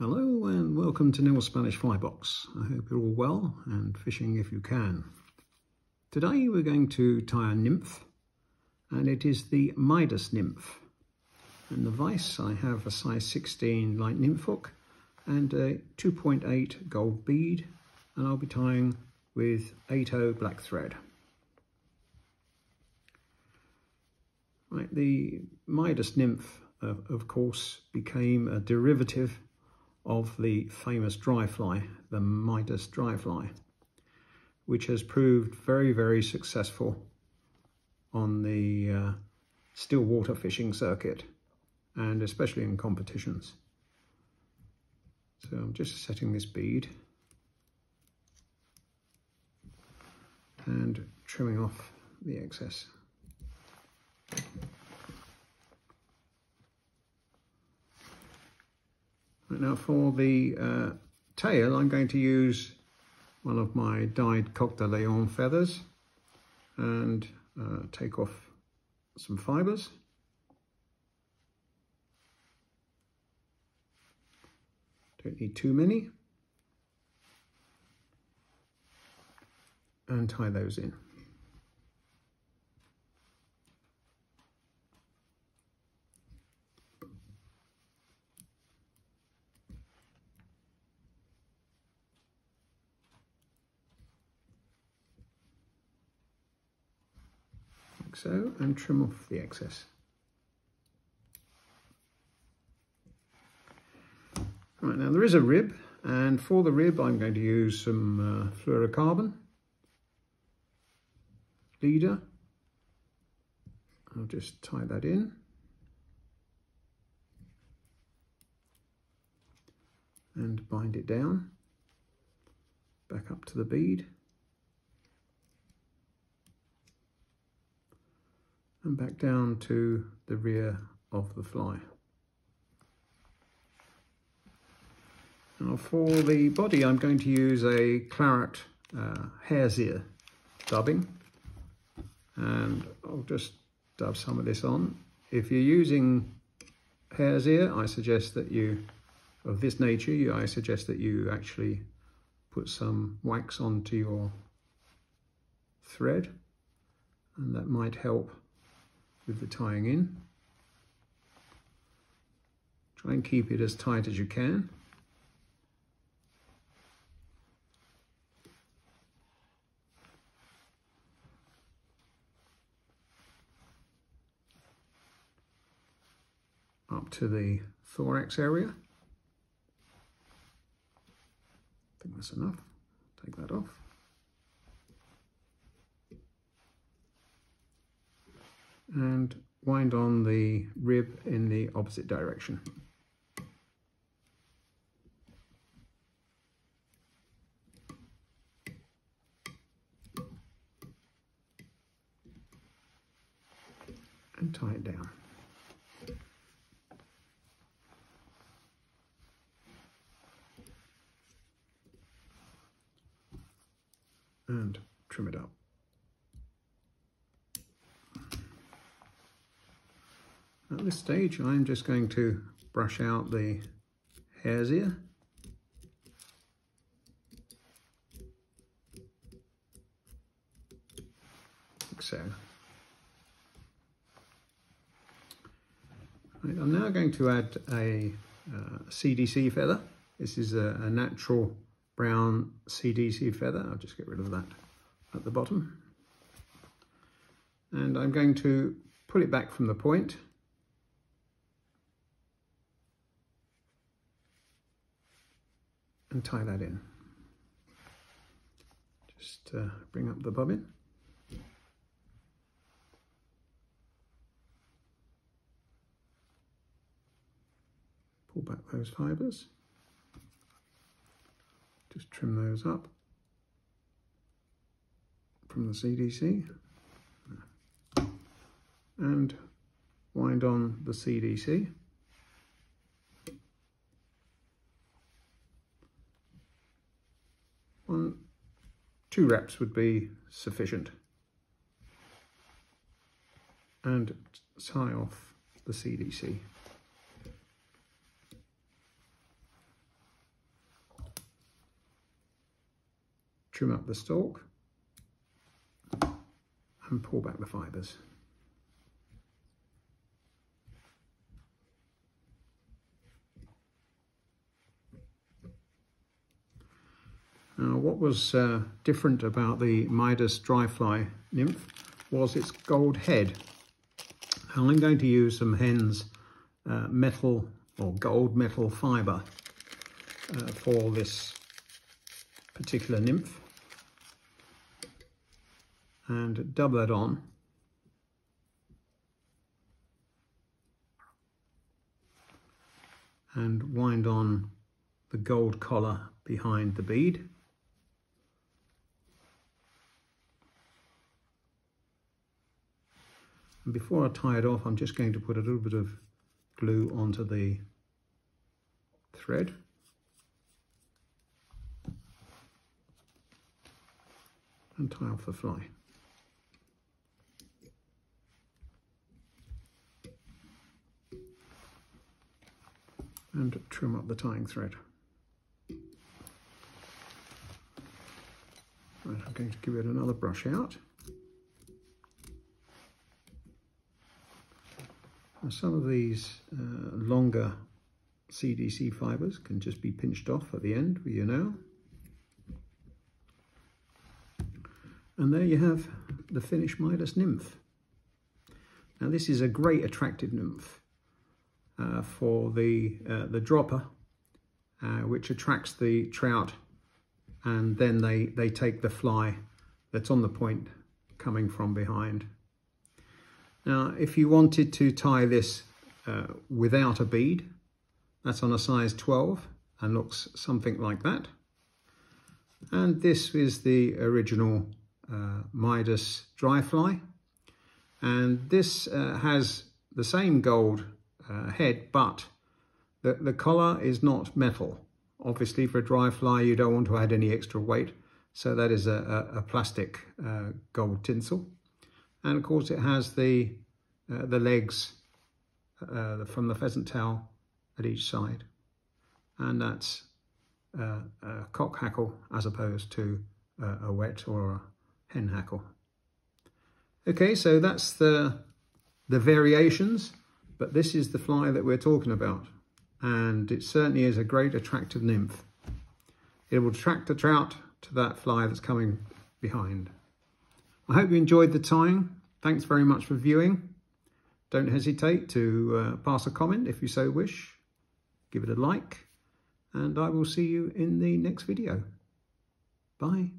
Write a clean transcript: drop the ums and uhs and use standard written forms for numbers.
Hello and welcome to Neil's Spanish Flybox. I hope you're all well and fishing if you can. Today we're going to tie a nymph, and it is the Midas nymph. And the vise, I have a size 16 light nymph hook and a 2.8 gold bead, and I'll be tying with 8/0 black thread. Right, the Midas nymph, of course, became a derivative of the famous dry fly, the Midas dry fly, which has proved very, very successful on the still water fishing circuit, and especially in competitions. So I'm just setting this bead and trimming off the excess. Now for the tail, I'm going to use one of my dyed Coq de Leon feathers and take off some fibres. Don't need too many. And tie those in. Like so, and trim off the excess. Right, now there is a rib, and for the rib I'm going to use some fluorocarbon leader. I'll just tie that in. And bind it down, back up to the bead. And back down to the rear of the fly. Now for the body, I'm going to use a claret hare's ear dubbing, and I'll just dub some of this on. If you're using hare's ear, I suggest that you, of this nature, I suggest that you actually put some wax onto your thread, and that might help with the tying in. Try and keep it as tight as you can. Up to the thorax area. I think that's enough. Take that off. And wind on the rib in the opposite direction. And tie it down. And trim it up. At this stage, I'm just going to brush out the hare's ear. Like so. Right, I'm now going to add a CDC feather. This is a natural brown CDC feather. I'll just get rid of that at the bottom. And I'm going to pull it back from the point. And tie that in. Just bring up the bobbin. Pull back those fibres. Just trim those up from the CDC. And wind on the CDC. Two wraps would be sufficient. And tie off the CDC. trim up the stalk and pull back the fibres. Now, what was different about the Midas dry fly nymph was its gold head. And I'm going to use some hen's metal or gold metal fibre for this particular nymph, and dub that on. And wind on the gold collar behind the bead. And before I tie it off, I'm just going to put a little bit of glue onto the thread. And tie off the fly. And trim up the tying thread. Right, I'm going to give it another brush out. Now, some of these longer CDC fibres can just be pinched off at the end with your nail. And there you have the finished Midas nymph. Now, this is a great attractive nymph for the dropper, which attracts the trout, and then they take the fly that's on the point coming from behind. Now, if you wanted to tie this without a bead, that's on a size 12 and looks something like that. And this is the original Midas dry fly, and this has the same gold head, but the collar is not metal. Obviously, for a dry fly you don't want to add any extra weight, so that is a plastic gold tinsel. And of course it has the legs from the pheasant tail at each side, and that's a cock hackle as opposed to a wet or a hen hackle. Okay, so that's the variations, but this is the fly that we're talking about, and it certainly is a great attractive nymph. It will attract the trout to that fly that's coming behind. I hope you enjoyed the tying. Thanks very much for viewing. Don't hesitate to pass a comment if you so wish. Give it a like, and I will see you in the next video. Bye.